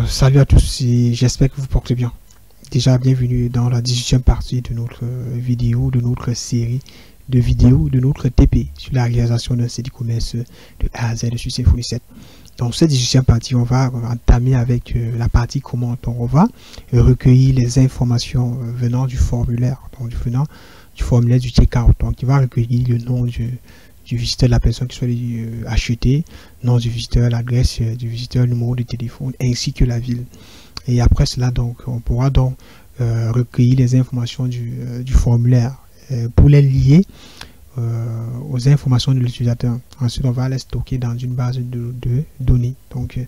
Salut à tous et j'espère que vous portez bien. Déjà, bienvenue dans la 18e partie de notre vidéo, de notre série de vidéos, de notre TP sur la réalisation d'un site e-commerce de A à Z sur Symfony 7. Dans cette 18e partie, on va entamer avec la partie comment on va recueillir les informations venant du formulaire, donc venant du formulaire du checkout. Donc, il va recueillir le nom du visiteur, de la personne qui soit achetée, nom du visiteur, l'adresse du visiteur, le numéro de téléphone, ainsi que la ville. Et après cela, donc, on pourra donc recueillir les informations du formulaire pour les lier aux informations de l'utilisateur. Ensuite, on va les stocker dans une base de données. Donc,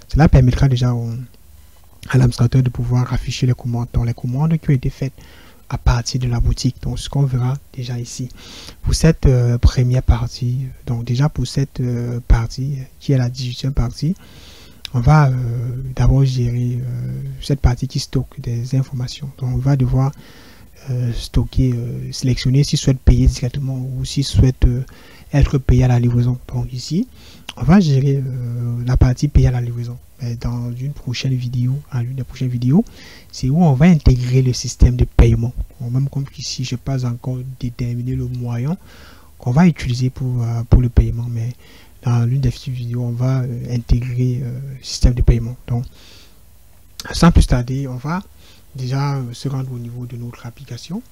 cela permettra déjà à l'administrateur de pouvoir afficher les commandes. Donc, les commandes qui ont été faites à partir de la boutique. Donc, ce qu'on verra déjà ici. Pour cette première partie, donc déjà pour cette partie, qui est la 18e partie, on va d'abord gérer cette partie qui stocke des informations. Donc, on va devoir stocker, sélectionner s'il souhaite payer directement ou s'il souhaite être payé à la livraison. Donc, ici, on va gérer la partie payée à la livraison. Dans une prochaine vidéo, l'une des prochaines vidéos, c'est où on va intégrer le système de paiement. Même comme ici, je n'ai pas encore déterminé le moyen qu'on va utiliser pour le paiement, mais dans l'une des vidéos, on va intégrer le système de paiement. Donc, sans plus tarder, on va déjà se rendre au niveau de notre application.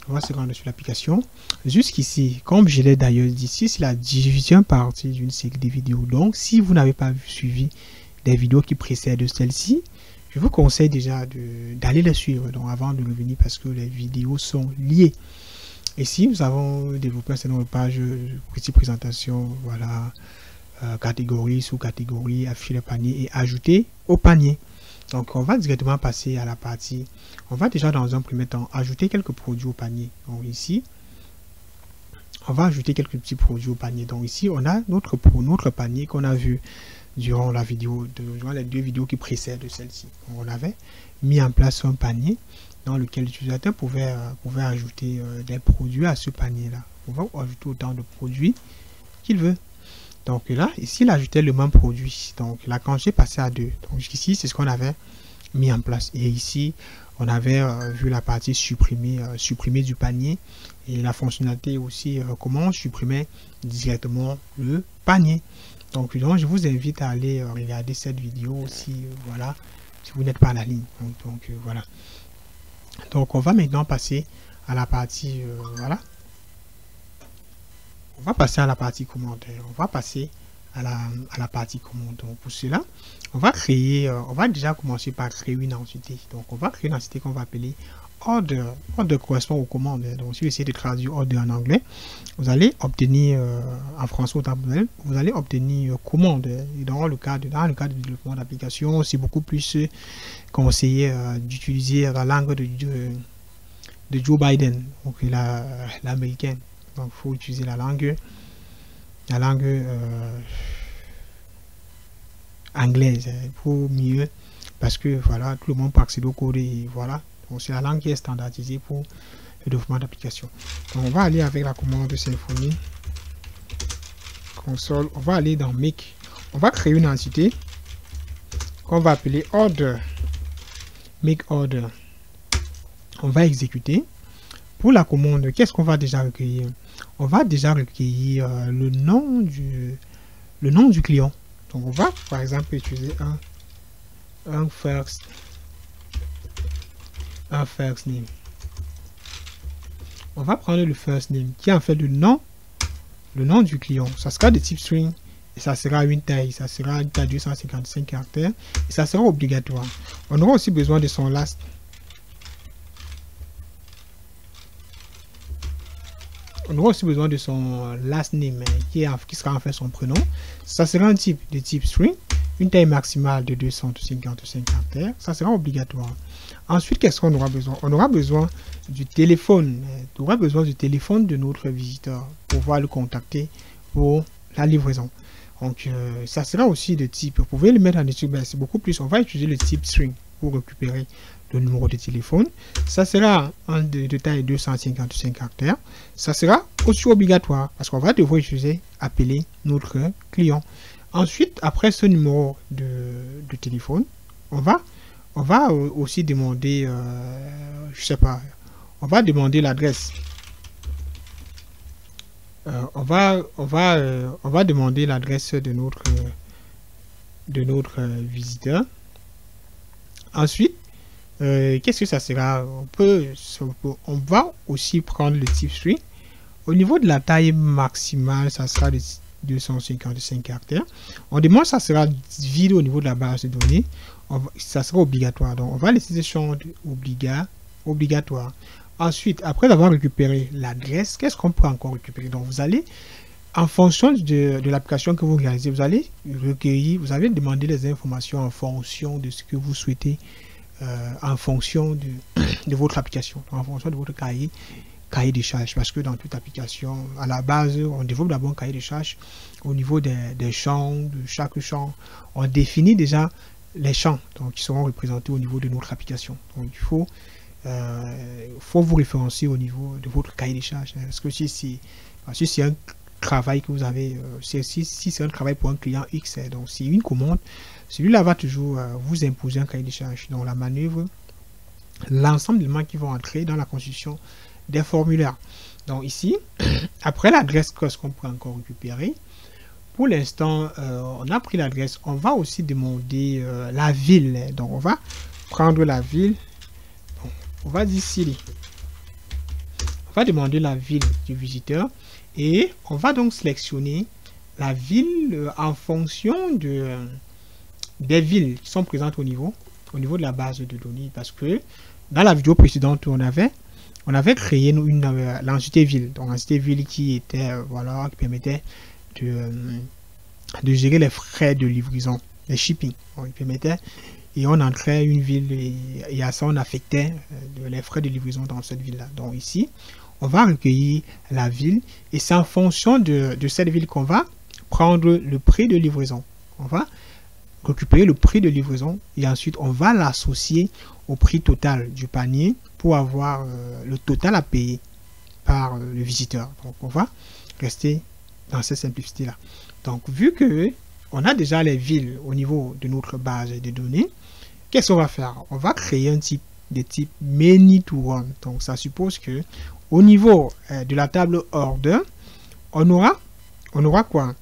On va se rendre sur l'application. Jusqu'ici, comme je l'ai d'ailleurs dit, ici, c'est la 18e partie d'une série de vidéos. Donc, si vous n'avez pas suivi des vidéos qui précèdent celle-ci, je vous conseille déjà d'aller les suivre donc, avant de revenir parce que les vidéos sont liées. Ici, nous avons développé un certain nombre de pages, petite présentation, voilà, catégorie, sous-catégorie, afficher le panier et ajouter au panier. Donc, on va directement passer à la partie. On va déjà dans un premier temps ajouter quelques produits au panier. Donc, ici, on va ajouter quelques petits produits au panier. Donc, ici, on a notre panier qu'on a vu durant la vidéo, durant les deux vidéos qui précèdent celle-ci. On avait mis en place un panier dans lequel l'utilisateur pouvait ajouter des produits à ce panier-là. On va ajouter autant de produits qu'il veut. Donc là, ici, il ajoutait le même produit. Donc là, quand j'ai passé à 2, donc jusqu'ici, c'est ce qu'on avait mis en place. Et ici, on avait vu la partie supprimer du panier et la fonctionnalité aussi, comment on supprimait directement le panier. Donc je vous invite à aller regarder cette vidéo aussi, voilà, si vous n'êtes pas à la ligne. Donc voilà. Donc on va maintenant passer à la partie, voilà. On va passer à la partie commentaire. On va passer à la partie commande. Donc pour cela, on va déjà commencer par créer une entité. Donc on va créer une entité qu'on va appeler order. Order correspond aux commandes. Donc si vous essayez de traduire order en anglais, vous allez obtenir en français vous allez obtenir commande. Et dans le cadre de développement d'application, c'est beaucoup plus conseillé d'utiliser la langue de Joe Biden, donc l'américaine. Donc, il faut utiliser la langue anglaise pour mieux, parce que voilà, tout le monde peut accéder au code et voilà. Donc, c'est la langue qui est standardisée pour le développement d'application. Donc, on va aller avec la commande Symfony console. On va aller dans Make. On va créer une entité qu'on va appeler Order. Make Order. On va exécuter. Pour la commande, qu'est-ce qu'on va déjà recueillir? On va déjà recueillir le nom du client. Donc on va par exemple utiliser un first name. On va prendre le first name qui est en fait le nom du client. Ça sera de type string et ça sera une taille. Ça sera une taille de 255 caractères et ça sera obligatoire. On aura aussi besoin de son last. On aura aussi besoin de son last name qui sera en fait son prénom. Ça sera un type de type string, une taille maximale de 255 caractères. Ça sera obligatoire. Ensuite, qu'est-ce qu'on aura besoin? On aura besoin du téléphone. On aura besoin du téléphone de notre visiteur pour pouvoir le contacter pour la livraison. Donc, ça sera aussi de type. Vous pouvez le mettre en dessus, mais c'est beaucoup plus. On va utiliser le type string pour récupérer le numéro de téléphone. Ça sera de taille 255 caractères. Ça sera aussi obligatoire parce qu'on va devoir utiliser appeler notre client. Ensuite, après ce numéro de téléphone, on va aussi demander, je sais pas, on va demander l'adresse. On va demander l'adresse de notre visiteur. Ensuite, qu'est-ce que ça sera? On va aussi prendre le type string. Au niveau de la taille maximale, ça sera de 255 caractères. On demande ça sera vide au niveau de la base de données. Ça sera obligatoire. Donc, on va laisser ce champ obligatoire. Ensuite, après avoir récupéré l'adresse, qu'est-ce qu'on peut encore récupérer? Donc, vous allez, en fonction de l'application que vous réalisez, vous allez recueillir, vous allez demander les informations en fonction de ce que vous souhaitez, en fonction de votre application, en fonction de votre cahier de charge, parce que dans toute application, à la base, on développe d'abord un cahier de charge au niveau des champs, de chaque champ. On définit déjà les champs donc, qui seront représentés au niveau de notre application. Donc, il faut vous référencer au niveau de votre cahier de charge. Parce que si c'est un travail que vous avez, si c'est un travail pour un client X, donc c'est une commande, celui-là va toujours vous imposer un cahier de charge. Donc, la manœuvre, l'ensemble d'éléments qui vont entrer dans la constitution des formulaires. Donc ici, après l'adresse, qu'est-ce qu'on peut encore récupérer? Pour l'instant, on a pris l'adresse. On va aussi demander la ville. Donc on va prendre la ville. Bon, on va dire Siri. On va demander la ville du visiteur et on va donc sélectionner la ville en fonction des villes qui sont présentes au niveau de la base de données, parce que dans la vidéo précédente, on avait créé l'entité ville, donc l'entité ville qui était qui permettait de gérer les frais de livraison, les shipping. Donc, il permettait, et on entrait une ville et à ça on affectait les frais de livraison dans cette ville là. Donc ici on va recueillir la ville et c'est en fonction de cette ville qu'on va prendre le prix de livraison. On va récupérer le prix de livraison et ensuite on va l'associer au prix total du panier pour avoir le total à payer par le visiteur. Donc on va rester dans cette simplicité là. Donc vu que on a déjà les villes au niveau de notre base de données, qu'est-ce qu'on va faire? On va créer un type de type many to run. Donc ça suppose que au niveau de la table order, on aura quoi?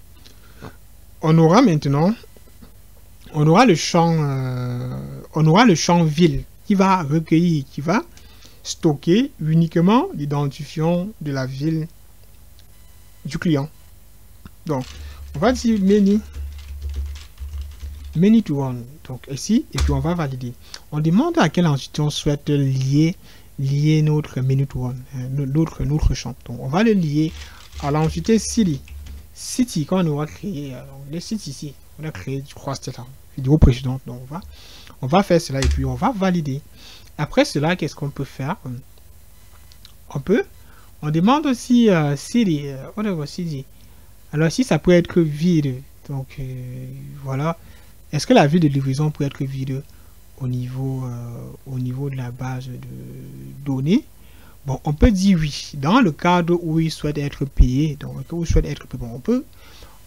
On aura maintenant le champ ville qui va recueillir, qui va stocker uniquement l'identifiant de la ville du client. Donc, on va dire many to run. Donc ici, et puis on va valider. On demande à quelle entité on souhaite lier notre many to run, notre champ. Donc, on va le lier à l'entité City, quand on aura créé le site ici. On a créé, je crois, c'était la vidéo précédente. Donc, on va faire cela et puis on va valider. Après cela, qu'est-ce qu'on peut faire? On demande aussi City. Alors, si ça peut être vide, donc voilà. Est-ce que la ville de livraison peut être vide au niveau de la base de données? Bon, on peut dire oui. Dans le cadre où il souhaite être payé,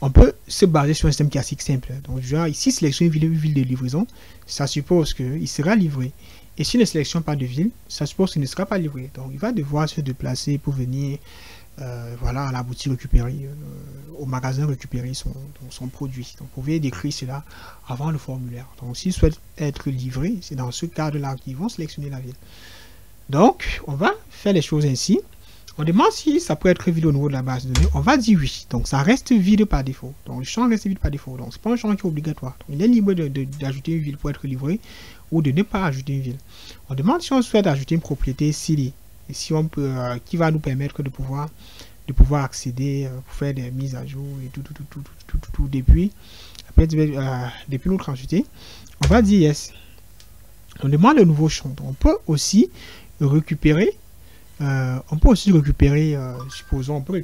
on peut se baser sur un système classique simple. Donc, genre, ici, sélectionner une ville de livraison, ça suppose qu'il sera livré. Et s'il ne sélectionne pas de ville, ça suppose qu'il ne sera pas livré. Donc, il va devoir se déplacer pour venir à la boutique récupérer, au magasin récupérer son produit. Donc, vous pouvez décrire cela avant le formulaire. Donc, s'il souhaite être livré, c'est dans ce cadre-là qu'ils vont sélectionner la ville. Donc, on va faire les choses ainsi. On demande si ça peut être vide au niveau de la base de données. On va dire oui. Donc, ça reste vide par défaut. Donc, le champ reste vide par défaut. Donc, ce n'est pas un champ qui est obligatoire. Donc, il est libre d'ajouter une ville pour être livré ou de ne pas ajouter une ville. On demande si on souhaite ajouter une propriété City. Et si on peut, qui va nous permettre de pouvoir accéder, pour faire des mises à jour et tout depuis notre entité. On va dire yes. On demande le nouveau champ. Donc, on peut aussi récupérer, supposons, on peut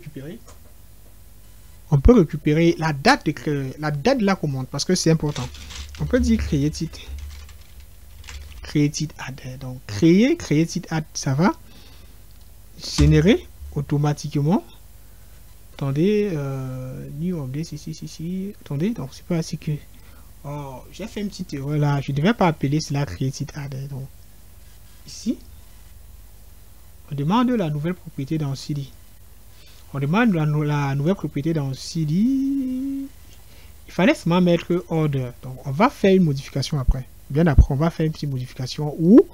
récupérer la date de la commande parce que c'est important. On peut dire créer titre add. Donc créer titre add, ça va générer automatiquement Attendez, new update, ici. Attendez, donc c'est pas assez que... Oh, j'ai fait une petite erreur là. Je ne devais pas appeler cela created add. Donc, ici, on demande la nouvelle propriété dans CD. On demande la nouvelle propriété dans CD. Il fallait seulement mettre order. Donc, on va faire une modification après. Bien après, on va faire une petite modification où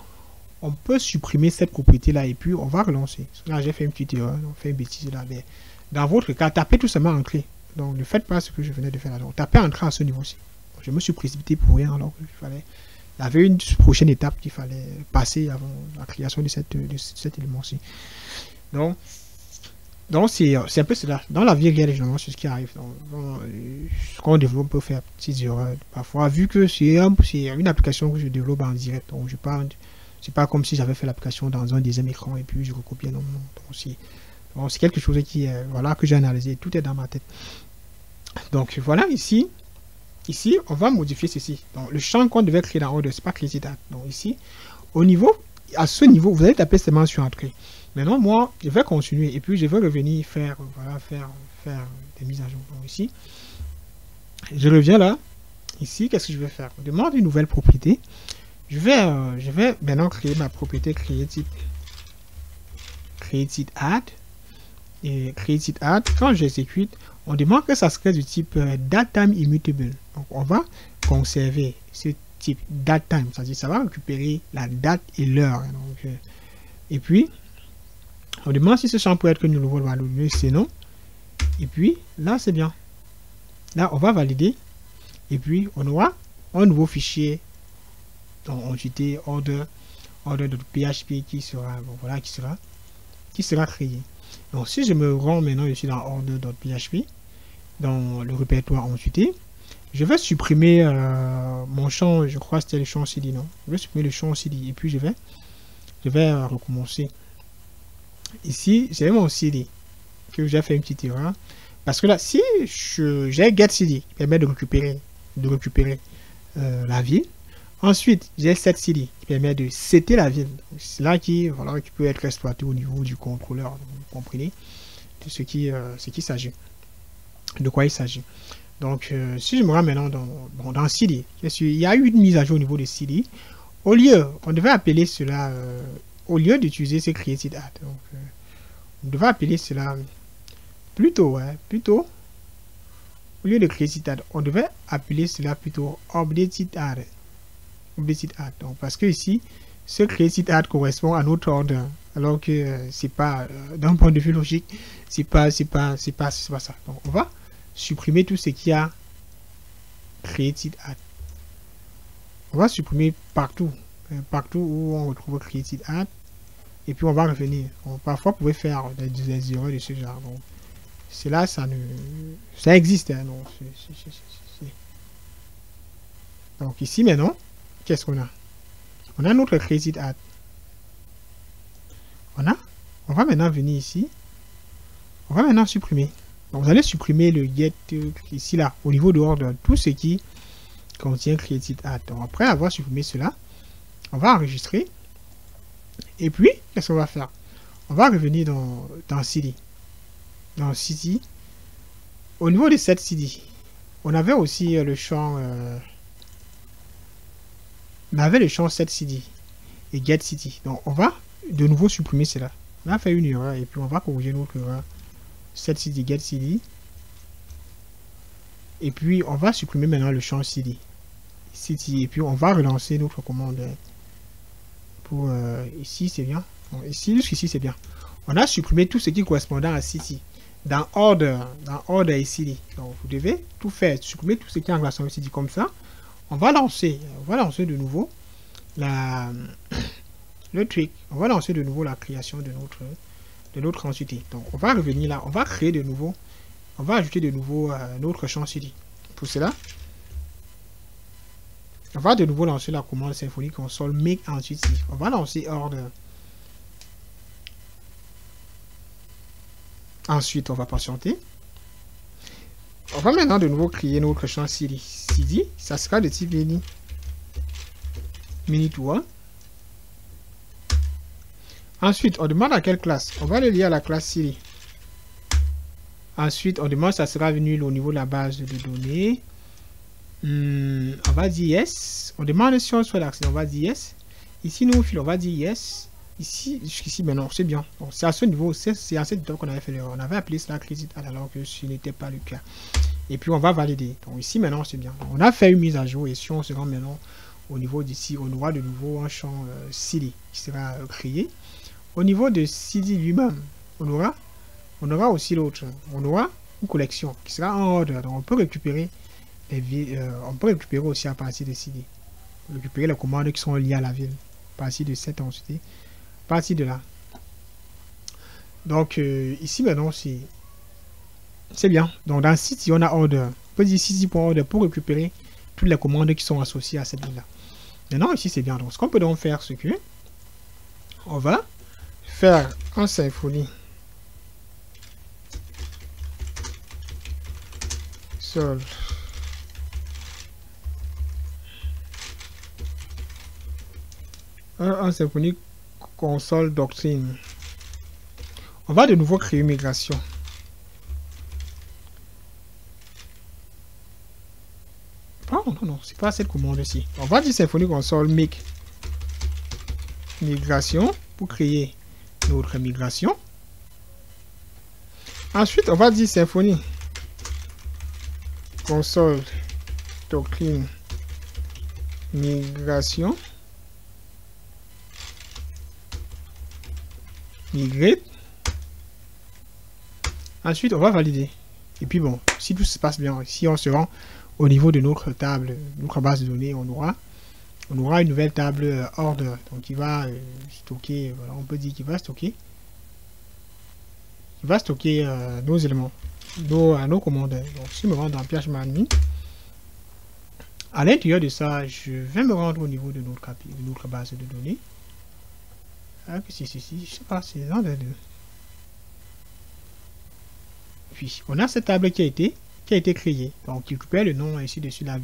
on peut supprimer cette propriété là et puis on va relancer. Là, j'ai fait une petite erreur. On fait une bêtise là. Mais dans votre cas, tapez tout simplement entrée. Donc, ne faites pas ce que je venais de faire là. Donc, tapez entrée à ce niveau-ci. Je me suis précipité pour rien alors qu'il fallait. Il y avait une prochaine étape qu'il fallait passer avant la création de cet élément-ci. Donc c'est un peu cela. Dans la vie réelle, généralement, c'est ce qui arrive. Ce qu'on développe peut faire petites erreurs parfois, vu que c'est une application que je développe en direct. Donc je parle, c'est pas comme si j'avais fait l'application dans un deuxième écran et puis je recopiais. Non. Donc c'est quelque chose qui voilà, que j'ai analysé. Tout est dans ma tête. Donc voilà ici. Ici, on va modifier ceci. Donc, le champ qu'on devait créer dans order, c'est pas created add. Donc, ici, à ce niveau, vous allez taper seulement sur entrée. Maintenant, moi, je vais continuer et puis je vais revenir faire des mises à jour. Donc, ici, je reviens là. Ici, qu'est-ce que je vais faire? Je demande une nouvelle propriété. Je vais maintenant créer ma propriété created add. Et created add, quand j'exécute, on demande que ça serait du type datetime immutable. Donc, on va conserver ce type datetime, c'est-à-dire ça va récupérer la date et l'heure. Et puis, on demande si ce champ peut être que nous le voulons valider, c'est non. Et puis, là, c'est bien. Là, on va valider. Et puis, on aura un nouveau fichier dans entité order.php qui sera, bon, voilà, qui sera créé. Donc, si je me rends maintenant, je suis dans order.php, dans le répertoire entité, je vais supprimer mon champ, je crois que c'était le champ CD, non? Je vais supprimer le champ CD et puis je vais recommencer. Ici, j'ai mon CD que j'ai fait une petite erreur. Parce que là, si j'ai get CD qui permet de récupérer la ville. Ensuite, j'ai set CD qui permet de setter la ville. C'est là qui peut être exploité au niveau du contrôleur. Vous comprenez de ce qui s'agit. De quoi il s'agit. Donc, si je me rends maintenant dans CD, il y a eu une mise à jour au niveau de CD. On devait appeler cela, au lieu d'utiliser ce created add. Donc, on devait appeler cela plutôt, au lieu de created add, on devait appeler cela plutôt updated add. Donc, parce que ici, ce created add correspond à notre order, alors que c'est pas, d'un point de vue logique, c'est pas ça. Donc, on va supprimer tout ce qui a created add. On va supprimer partout où on retrouve created add. Et puis on va revenir. Parfois, vous pouvez faire des erreurs de ce genre. Donc, c'est là, ça existe. Hein, non, donc ici maintenant, qu'est-ce qu'on a? On a notre created add. On va maintenant venir ici. On va maintenant supprimer. Donc, vous allez supprimer le get ici là, au niveau de order, tout ce qui contient created add. Donc, après avoir supprimé cela, on va enregistrer. Et puis, qu'est-ce qu'on va faire? On va revenir dans CD. Dans CD. Au niveau de cette CD, on avait aussi le champ. On avait le champ set CD et get CD. Donc, on va de nouveau supprimer cela. On a fait une erreur et puis on va corriger notre erreur. Set CD, get CD. Et puis, on va supprimer maintenant le champ CD. Et puis, on va relancer notre commande. Pour ici, c'est bien. Bon, ici, jusqu'ici, c'est bien. On a supprimé tout ce qui correspondant à CD. Dans order et CD. Donc, vous devez tout faire. Supprimer tout ce qui est en relation avec CD. Comme ça, on va lancer de nouveau le truc. On va lancer de nouveau la création de notre entité. Donc, on va revenir là. On va créer de nouveau. On va ajouter de nouveau notre champ CD. Pour cela, on va de nouveau lancer la commande Symfony console make entity. On va lancer order. Ensuite, on va patienter. On va maintenant de nouveau créer notre champ CD. CD, ça sera de type mini2. Ensuite, on demande à quelle classe. On va le lier à la classe CD. Ensuite, on demande ça sera nul au niveau de la base de données. On va dire yes. On demande si on souhaite l'accès. On va dire yes. Ici, nous, on va dire yes. Ici, jusqu'ici, ben non, c'est bien. Donc, c'est à ce niveau, c'est à cette étape qu'on avait fait l'erreur. On avait appelé cela crédit alors que ce n'était pas le cas. Et puis, on va valider. Donc, ici, maintenant, c'est bien. Donc, on a fait une mise à jour. Et si on se rend maintenant au niveau d'ici, on aura de nouveau un champ CD qui sera créé. Au niveau de CD lui-même, on aura aussi l'autre. On aura une collection qui sera en ordre. Donc, on peut récupérer aussi à partir de CD. Récupérer les commandes qui sont liées à la ville. À partir de cette entité. À partir de là. Donc, ici, maintenant, c'est bien. Donc, dans City, on a order. On peut dire City.order pour récupérer toutes les commandes qui sont associées à cette ville-là. Maintenant, ici, c'est bien. Donc, ce qu'on peut donc faire, c'est que on va faire un Symfony seul. Un Symfony console doctrine. On va de nouveau créer une migration. Non, c'est pas cette commande-ci. On va dire Symfony console make migration pour créer notre migration. Ensuite, on va dire Symfony console doctrine migration migrate. Ensuite, on va valider. Et puis bon, si tout se passe bien, si on se rend au niveau de notre table, notre base de données, on aura une nouvelle table order. Donc, qui va stocker, voilà, on peut dire qu'il va stocker nos éléments, nos commandes. Donc, si je me rends dans PHP Admin, à l'intérieur de ça, je vais me rendre au niveau de notre base de données. Ah, je sais pas, c'est l'un des deux. Puis, on a cette table qui a été créée. Donc, qui récupère le nom ici dessus, la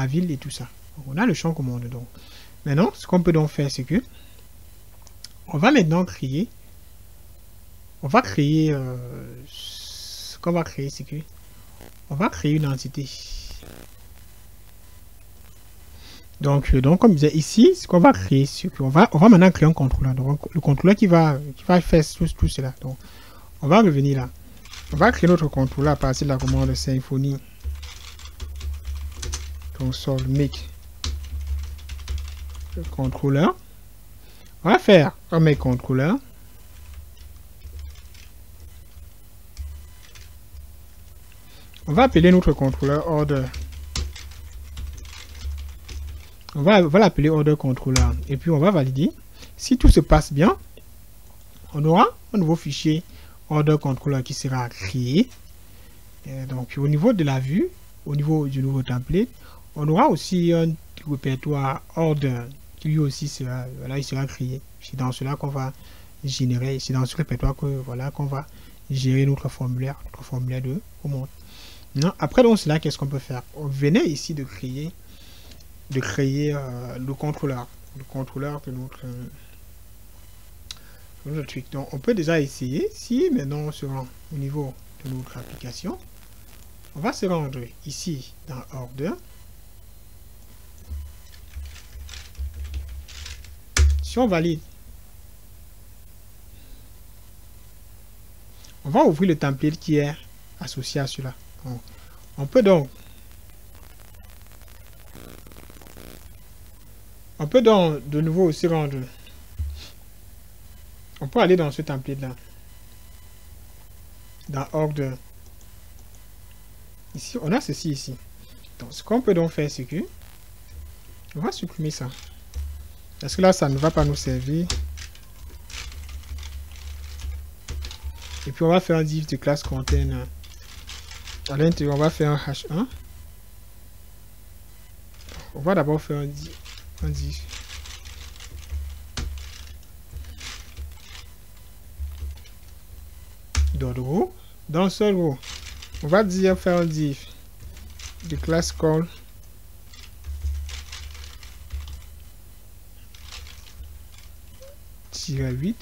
ville et tout ça. Donc, on a le champ commande. Donc, maintenant, ce qu'on peut donc faire, c'est que on va maintenant créer. Ce qu'on va créer, c'est que on va créer une entité. Donc comme je disais ici, ce qu'on va créer, c'est qu'on va maintenant créer un contrôleur. Donc, le contrôleur qui va faire tout cela. Donc, on va revenir là. On va créer notre contrôleur à partir de la commande Symfony console make contrôleur. On va faire un make contrôleur. On va appeler notre contrôleur order. On va l'appeler order controller. Et puis on va valider. Si tout se passe bien, on aura un nouveau fichier order controller qui sera créé. Et donc au niveau de la vue, au niveau du nouveau template, on aura aussi un répertoire order qui lui aussi sera, voilà, il sera créé. C'est dans cela qu'on va générer, c'est dans ce répertoire que voilà qu'on va gérer notre formulaire de commande. Après donc cela, qu'est-ce qu'on peut faire? On venait ici de créer le contrôleur de notre truc. Donc on peut déjà essayer. Si maintenant on se rend au niveau de notre application, on va se rendre ici dans order. Si on valide, on va ouvrir le template qui est associé à cela. Donc, on peut donc de nouveau aussi rendre. On peut aller dans ce template là. Dans order. Ici, on a ceci ici. Donc, ce qu'on peut donc faire, c'est que on va supprimer ça. Parce que là, ça ne va pas nous servir. Et puis, on va faire un div de classe container. À l'intérieur, on va faire un h1. On va d'abord faire un div. D'ordre row. Dans ce row, on va dire faire un div de classe call -8.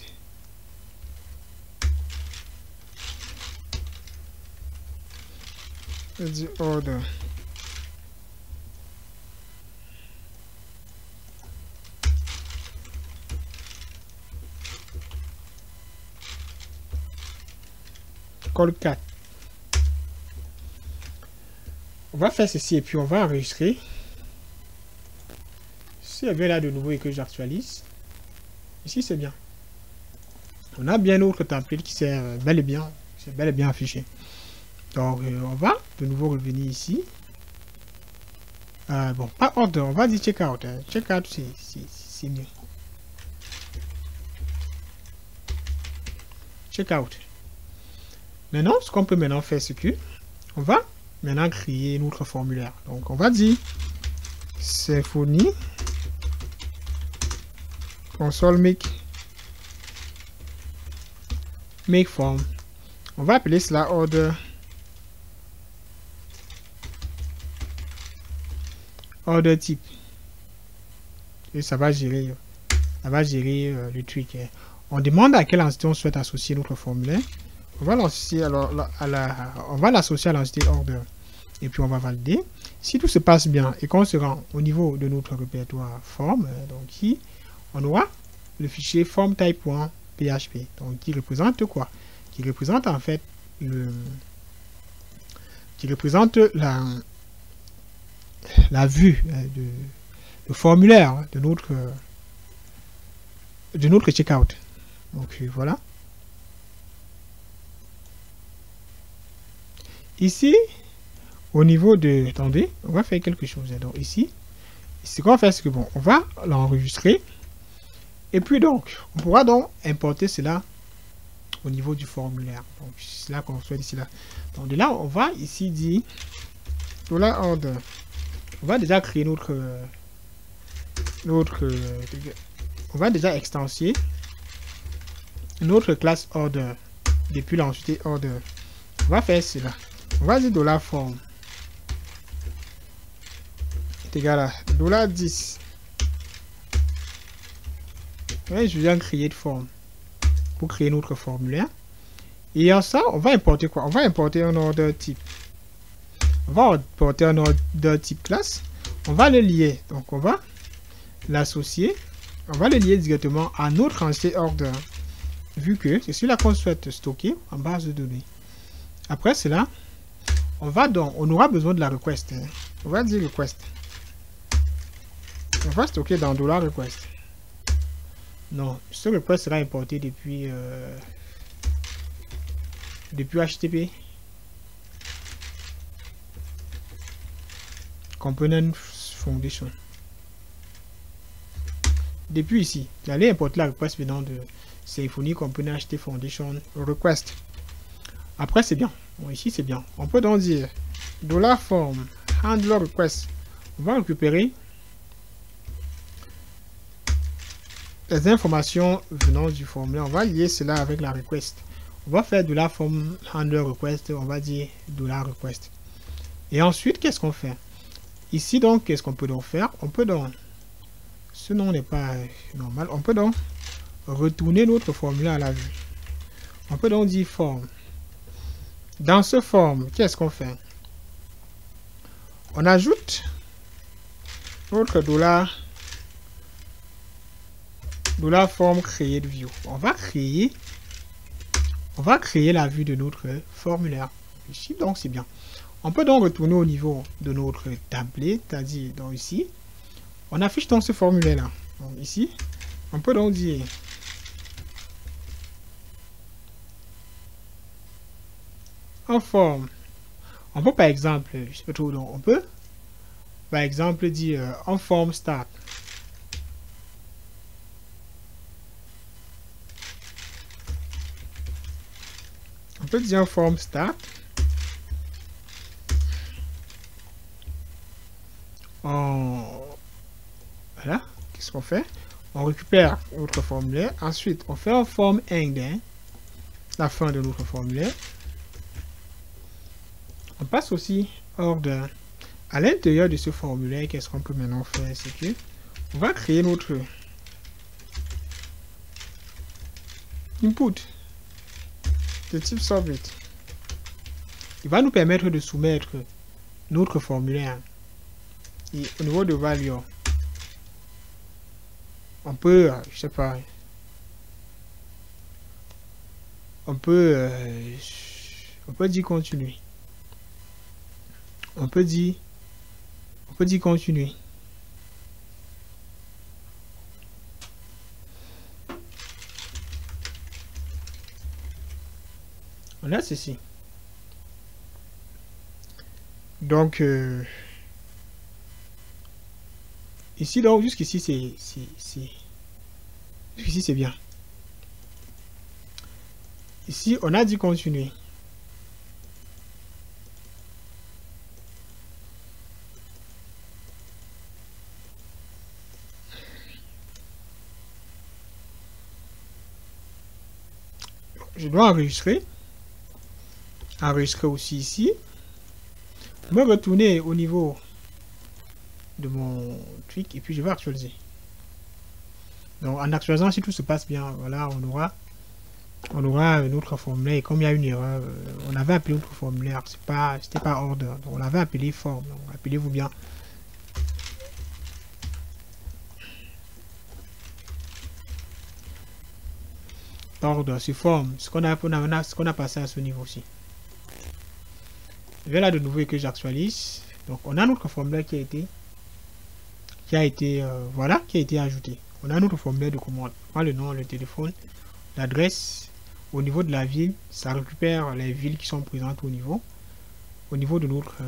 du order. Call 4. On va faire ceci et puis on va enregistrer. Si je viens là de nouveau et que j'actualise, ici c'est bien. On a bien notre template qui sert bel et bien, c'est bel et bien affiché. Donc on va de nouveau revenir ici. Bon, pas order, on va dire checkout. Hein. Checkout c'est mieux. Checkout. Maintenant, ce qu'on peut maintenant faire, c'est que on va maintenant créer notre formulaire. Donc on va dire Symfony console make form. On va appeler cela order type. Et ça va gérer le truc. Hein. On demande à quelle entité on souhaite associer notre formulaire. On va l'associer à l'entité order. Et puis on va valider. Si tout se passe bien et qu'on se rend au niveau de notre répertoire form, donc ici, on aura le fichier form type.php. Donc qui représente quoi? Qui représente en fait la vue de formulaire de notre checkout. Donc voilà. Ici, au niveau de... Attendez, on va faire quelque chose. Donc ici, ce qu'on va faire, c'est que bon, on va l'enregistrer. Et puis donc, on pourra donc importer cela au niveau du formulaire. Donc c'est là qu'on souhaite ici là. Donc de là, on va ici dire $order. On va déjà créer on va déjà extensier notre classe order depuis l'entité order. On va faire cela. On va dire $form est égal à $10. Ouais, je viens créer de forme pour créer notre formulaire. Et en ça, on va importer quoi? On va importer un order type. On va importer un order type classe. On va le lier. Donc on va l'associer. On va le lier directement à notre entité order. Vu que c'est celui-là qu'on souhaite stocker en base de données. Après cela, on aura besoin de la request. Hein. On va dire request. On va stocker dans $request. Non, ce request sera importé depuis HTTP. Component Foundation. Depuis ici, j'allais importer la request venant de Symfony Component HTTP Foundation Request. Après, c'est bien. Bon, ici, c'est bien. On peut donc dire $form handler request. On va récupérer les informations venant du formulaire. On va lier cela avec la request. On va faire $form handler request. On va dire $request. Et ensuite, qu'est-ce qu'on fait? Ici, donc, qu'est-ce qu'on peut donc faire? On peut donc, ce nom n'est pas normal, on peut donc retourner notre formulaire à la vue. On peut donc dire form. Dans ce form, qu'est-ce qu'on fait? On ajoute notre $form create view. On va créer la vue de notre formulaire. Ici, donc, c'est bien. On peut donc retourner au niveau de notre template, c'est-à-dire donc ici, on affiche donc ce formulaire-là. Donc ici, on peut donc dire en forme. On peut par exemple, je sais pas trop, donc on peut par exemple dire en forme start. On peut dire en forme start. Voilà, qu'est-ce qu'on fait? On récupère notre formulaire. Ensuite, on fait en forme end, hein, la fin de notre formulaire. On passe aussi order. À l'intérieur de ce formulaire, qu'est-ce qu'on peut maintenant faire? C'est que on va créer notre input de type submit. il va nous permettre de soumettre notre formulaire. Et au niveau de value, on peut, je sais pas, on peut dire continuer. On peut dire continuer. On a ceci. Donc, ici, donc, jusqu'ici, jusqu'ici, c'est bien. Ici, on a dit continuer. Je dois enregistrer. Enregistrer aussi ici. Me retourner au niveau de mon truc et puis je vais actualiser. Donc en actualisant, si tout se passe bien, voilà, on aura un autre formulaire. Et comme il y a une erreur, on avait appelé notre formulaire, c'était pas order, donc on l'avait appelé forme. Donc appelez-vous bien. Order, c'est forme, ce qu'on a passé à ce niveau-ci. Je vais là de nouveau et que j'actualise. Donc on a notre formulaire qui a été ajouté. On a notre formulaire de commande. On prend le nom, le téléphone, l'adresse. Au niveau de la ville, ça récupère les villes qui sont présentes au niveau de notre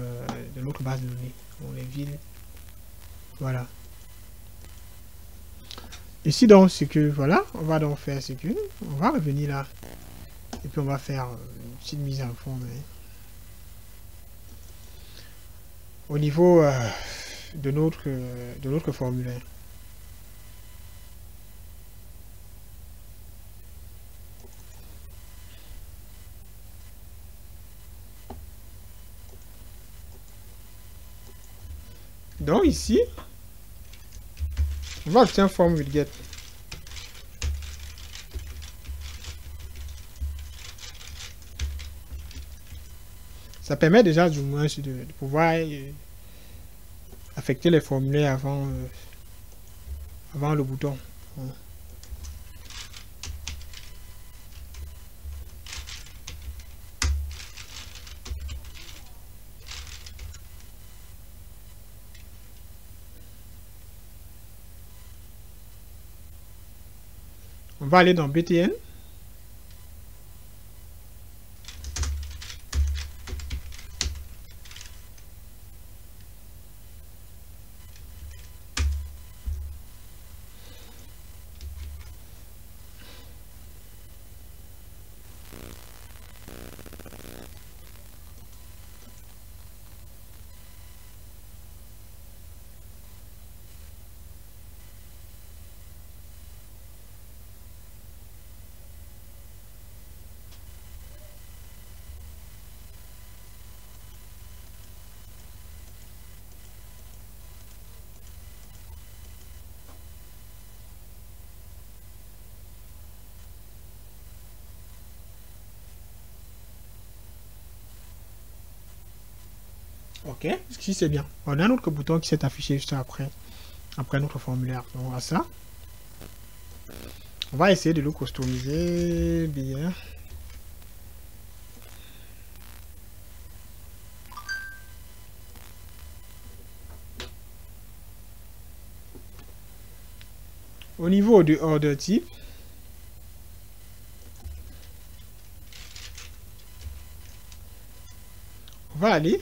base de données. Donc les villes, voilà. Ici donc c'est que voilà, on va donc faire ce que on va revenir là et puis on va faire une petite mise en forme. Au niveau de notre formulaire. Donc ici, on va ajouter un form with get. Ça permet déjà du moins de pouvoir affecter les formulaires avant le bouton. On va aller dans BTN. Ok, ici c'est bien. On a notre bouton qui s'est affiché juste après notre formulaire. Donc on va ça. On va essayer de le customiser bien. Au niveau du order type, on va aller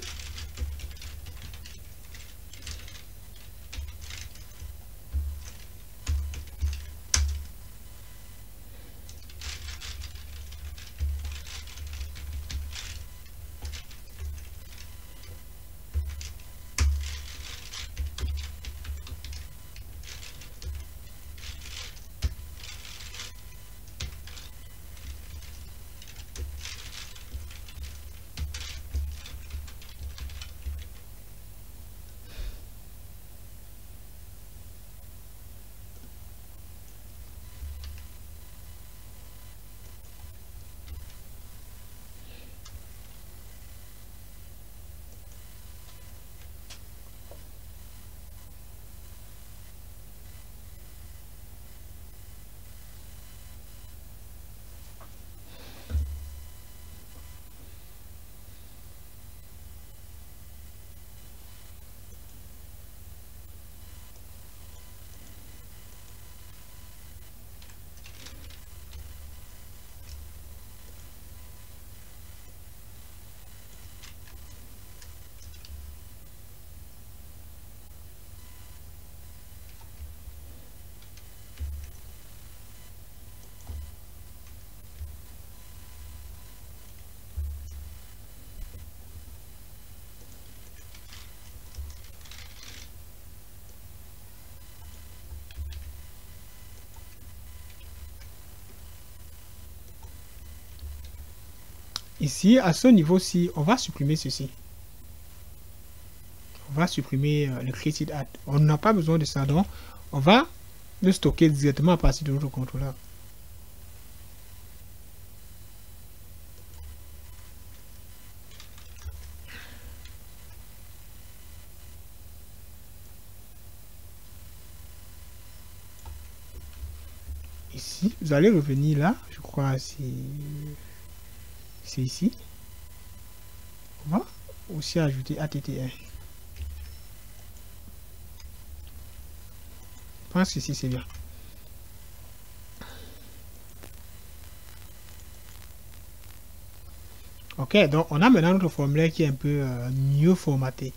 Ici, à ce niveau-ci, on va supprimer ceci. On va supprimer le created at. On n'a pas besoin de ça, donc on va le stocker directement à partir de notre contrôleur. Ici, vous allez revenir là, je crois c'est ici. On va aussi ajouter ATT1. Je pense que ici c'est bien. Ok, donc on a maintenant notre formulaire qui est un peu mieux formaté.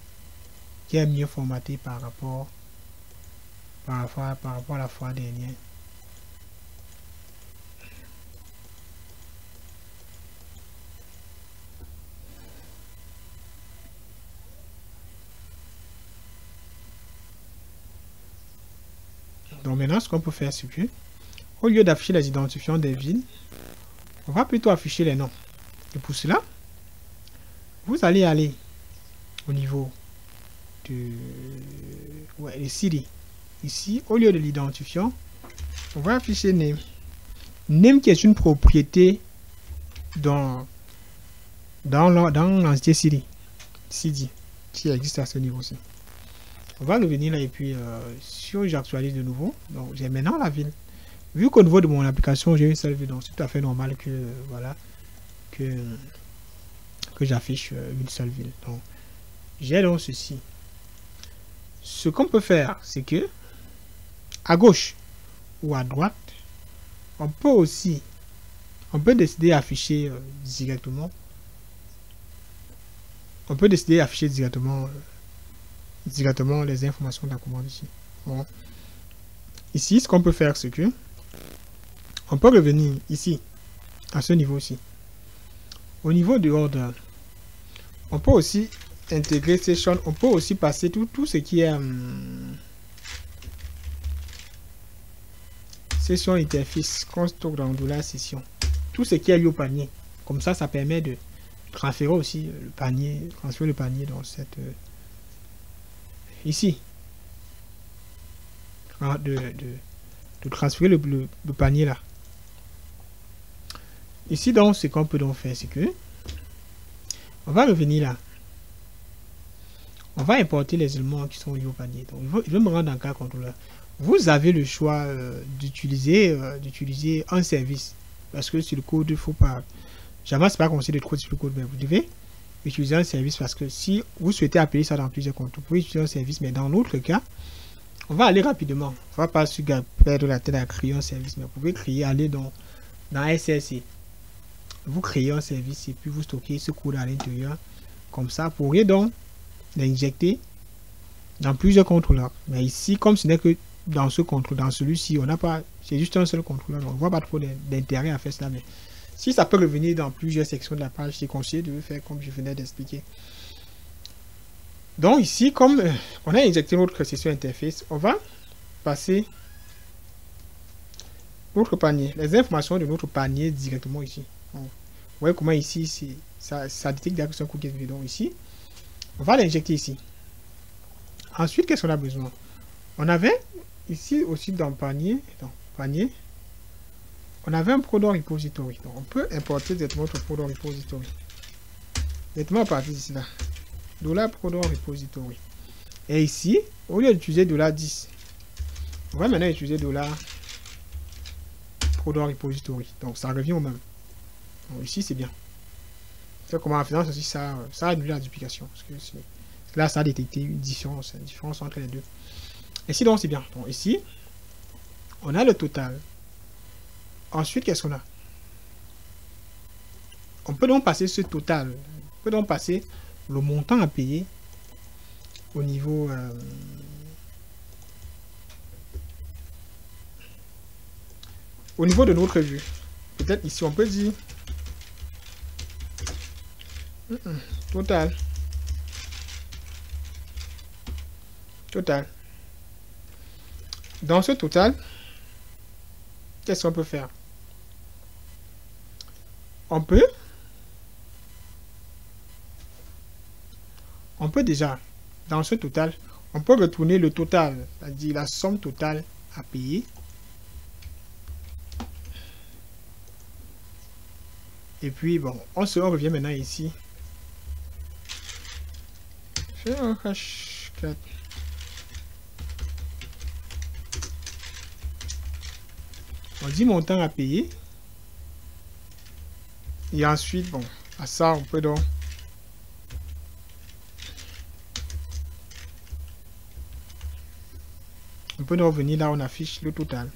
Qui est mieux formaté par rapport à la fois dernière. Donc maintenant, ce qu'on peut faire, c'est que, au lieu d'afficher les identifiants des villes, on va plutôt afficher les noms. Et pour cela, vous allez aller au niveau de les city. Ici, au lieu de l'identifiant, on va afficher name. Name qui est une propriété dans l'entité city. CD qui existe à ce niveau-ci. On va revenir là et puis si j'actualise de nouveau, donc j'ai maintenant la ville. Vu qu'au niveau de mon application j'ai une seule ville, donc c'est tout à fait normal que voilà que j'affiche une seule ville. Donc j'ai donc ceci. Ce qu'on peut faire, c'est que à gauche ou à droite, on peut décider d'afficher directement. On peut décider d'afficher directement les informations de la commande ici. Bon. Ici, ce qu'on peut faire, c'est que on peut revenir ici, à ce niveau-ci. Au niveau du order, on peut aussi intégrer session, on peut aussi passer tout ce qui est session interface, construct dans la session. Tout ce qui est lié au panier. Comme ça, ça permet de transférer aussi le panier, transférer le panier dans cette ici. De transférer le panier là. Ici, donc, ce qu'on peut donc faire, c'est que on va revenir là. On va importer les éléments qui sont liés au panier. Donc, il veut me rendre en cas contrôleur. Vous avez le choix d'utiliser un service. Parce que sur le code, il ne faut pas. Jamais, c'est pas conseillé de trop sur le code, mais vous devez utiliser un service parce que si vous souhaitez appeler ça dans plusieurs comptes, vous pouvez utiliser un service, mais dans l'autre cas, on va aller rapidement. On ne va pas perdre la tête à créer un service, mais vous pouvez aller dans SRC. Vous créez un service et puis vous stockez ce code à l'intérieur. Comme ça, vous pourrez donc l'injecter dans plusieurs contrôleurs. Mais ici, comme ce n'est que dans ce contrôle, dans celui-ci, on n'a pas, c'est juste un seul contrôleur. On ne voit pas trop d'intérêt à faire cela. Mais si ça peut revenir dans plusieurs sections de la page, c'est conseillé de le faire comme je venais d'expliquer. Donc ici, comme on a injecté notre session interface, on va passer notre panier, les informations de notre panier directement ici. Donc, vous voyez comment ici, ça détecte directement un cookie bidon ici. On va l'injecter ici. Ensuite, qu'est-ce qu'on a besoin? On avait ici aussi dans panier, on avait un product repository. Donc, on peut importer directement notre product repository. Directement à partir d'ici là. $product repository. Et ici, au lieu d'utiliser $10, on va maintenant utiliser $product repository. Donc, ça revient au même. Donc, ici, c'est bien. C'est comment en faisant ceci, ça réduit la duplication. Parce que là, ça a détecté une différence entre les deux. Ici, donc, c'est bien. Donc, ici, on a le total. Ensuite, qu'est-ce qu'on a? On peut donc passer ce total. On peut donc passer le montant à payer au niveau de notre vue. Peut-être ici, on peut dire total. Dans ce total, qu'est-ce qu'on peut faire? On peut on peut déjà, dans ce total, on peut retourner le total, c'est-à-dire la somme totale à payer. Et puis, bon, on revient maintenant ici. Fais un H4. On dit montant à payer. Et ensuite, bon, à ça, on peut donc... On peut donc venir là, on affiche le total.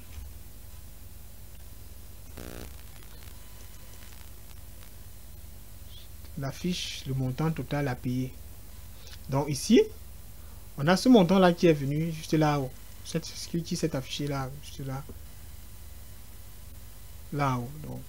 On affiche le montant total à payer. Donc ici, on a ce montant-là qui est venu juste là-haut. Ce qui s'est affiché là, juste là. Là-haut. Donc...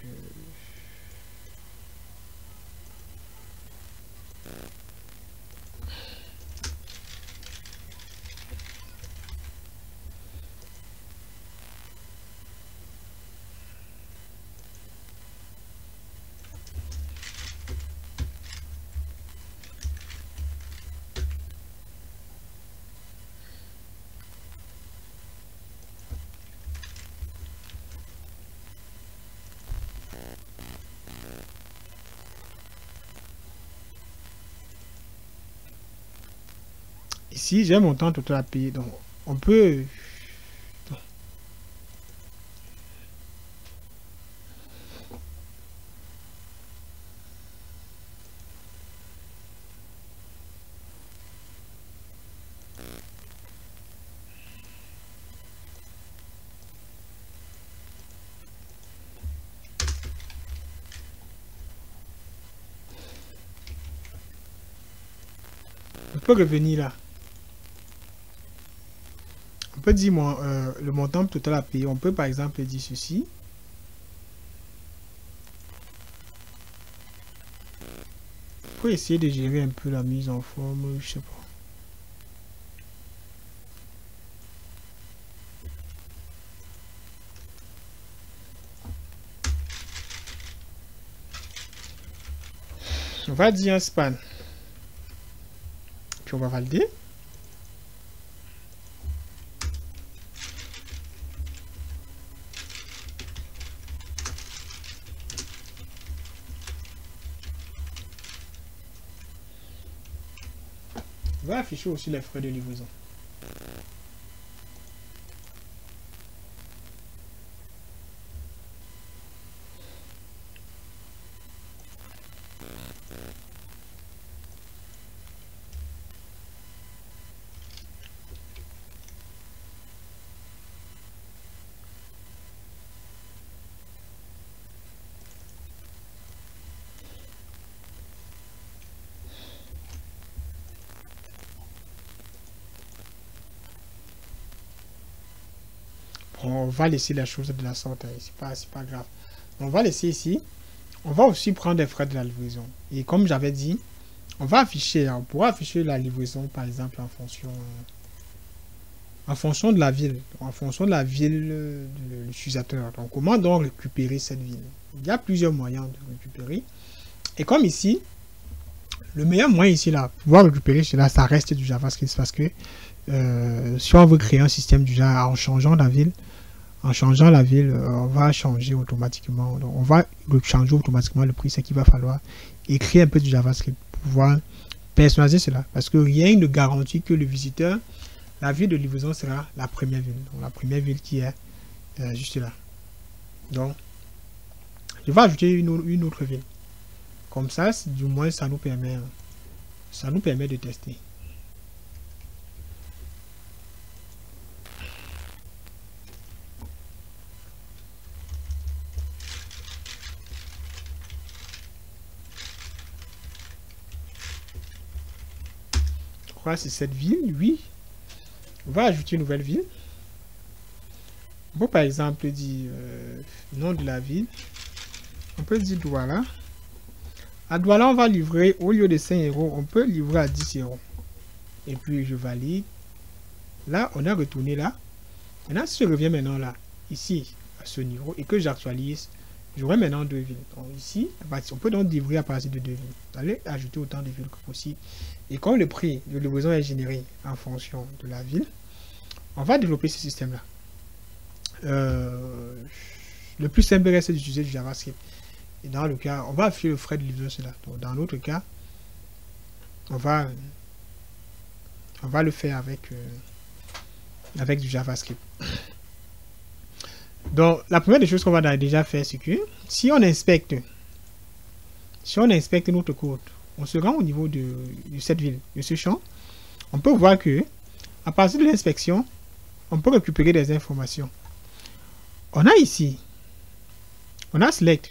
Ici, j'ai un montant total à payer. Donc, on peut... On peut revenir là. On peut dire le montant total à payer. On peut par exemple dire ceci. On peut essayer de gérer un peu la mise en forme, je sais pas. On va dire un span. Puis on va valider. On va afficher aussi les frais de livraison. On va laisser la chose de la sorte, c'est pas grave. On va laisser ici. On va aussi prendre les frais de la livraison. Et comme j'avais dit, on va afficher, on pourra afficher la livraison par exemple en fonction de la ville, en fonction de la ville de l'utilisateur. Donc comment donc récupérer cette ville? Il y a plusieurs moyens de récupérer. Et comme ici, le meilleur moyen ici là, pour pouvoir récupérer cela, ça reste du JavaScript parce que si on veut créer un système du Java en changeant la ville, on va changer automatiquement. Donc, on va changer automatiquement le prix, c'est qu'il va falloir écrire un peu du JavaScript pour pouvoir personnaliser cela. Parce que rien ne garantit que le visiteur, la ville de livraison sera la première ville. Donc, la première ville qui est juste là. Donc, je vais ajouter une autre ville. Comme ça, du moins, ça nous permet de tester. C'est cette ville, oui. On va ajouter une nouvelle ville. On peut par exemple dire nom de la ville. On peut dire Douala. À Douala, on va livrer, au lieu de 5 €, on peut livrer à 10 €. Et puis je valide. Là, on a retourné là. Maintenant, si je reviens maintenant là, ici, à ce niveau, et que j'actualise, j'aurai maintenant 2 villes. Donc ici, on peut donc livrer à partir de 2 villes. Allez ajouter autant de villes que possible. Et quand le prix de livraison est généré en fonction de la ville, on va développer ce système-là. Le plus simple reste d'utiliser du JavaScript. Et dans le cas, on va afficher le frais de livraison là. Donc, dans l'autre cas, on va le faire avec du JavaScript. Donc, la première des choses qu'on va déjà faire, c'est que si on inspecte notre code, on se rend au niveau de cette ville, de ce champ, on peut voir que à partir de l'inspection, on peut récupérer des informations. On a ici, on a select.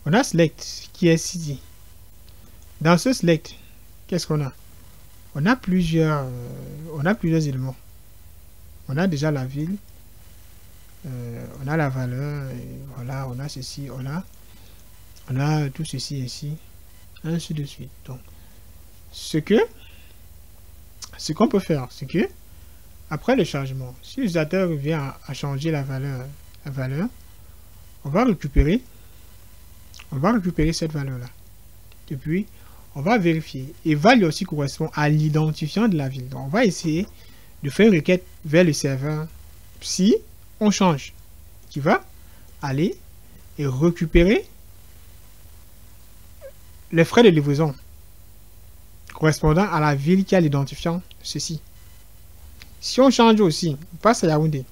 On a select qui est ici. Dans ce select, qu'est-ce qu'on a? On a plusieurs éléments. On a déjà la ville, on a la valeur, voilà, on a ceci, on a tout ceci ici, ainsi de suite. Donc, ce qu'on peut faire, c'est que après le changement, si l'utilisateur vient à changer la valeur, on va récupérer cette valeur-là. Et puis, on va vérifier. Et value aussi correspond à l'identifiant de la ville. Donc, on va essayer de faire une requête vers le serveur si on change, qui va aller et récupérer les frais de livraison correspondant à la ville qui a l'identifiant ceci. Si on change aussi, on passe à Yaoundé,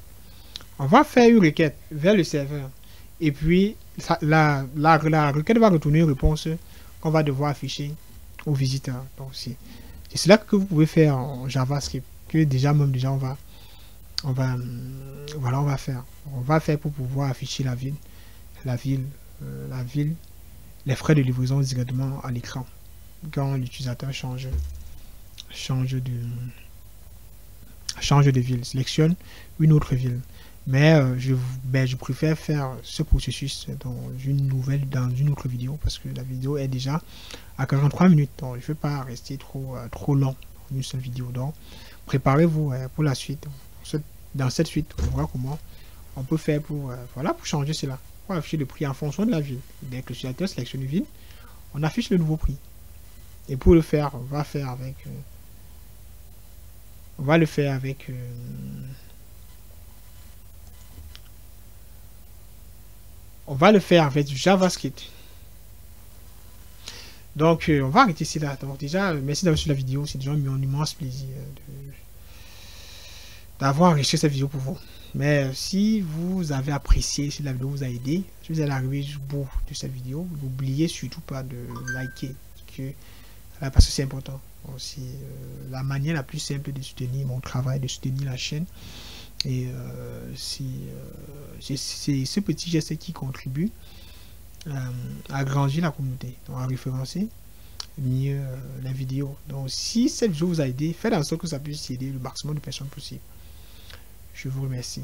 on va faire une requête vers le serveur et puis la requête va retourner une réponse qu'on va devoir afficher au visiteur. Donc c'est cela que vous pouvez faire en JavaScript, que déjà on va faire pour pouvoir afficher la ville, les frais de livraison directement à l'écran quand l'utilisateur change de ville, sélectionne une autre ville. Mais je préfère faire ce processus dans une autre vidéo parce que la vidéo est déjà à 43 minutes. Donc, je ne veux pas rester trop long dans une seule vidéo. Donc, préparez-vous pour la suite. Dans cette suite, on verra comment on peut faire pour changer cela. On va afficher le prix en fonction de la ville. Dès que l'utilisateur sélectionne une ville, on affiche le nouveau prix. Et pour le faire, on va le faire avec du JavaScript. Donc, on va arrêter ici là. Donc, déjà, merci d'avoir suivi la vidéo. C'est déjà un immense plaisir d'avoir enrichi cette vidéo pour vous. Mais si vous avez apprécié, si la vidéo vous a aidé, si vous allez arriver jusqu'au bout de cette vidéo, n'oubliez surtout pas de liker. Parce que c'est important. C'est la manière la plus simple de soutenir mon travail, de soutenir la chaîne. Et c'est ce petit geste qui contribue à agrandir la communauté, donc à référencer mieux la vidéo. Donc si cette vidéo vous a aidé, faites en sorte que ça puisse aider le maximum de personnes possible. Je vous remercie.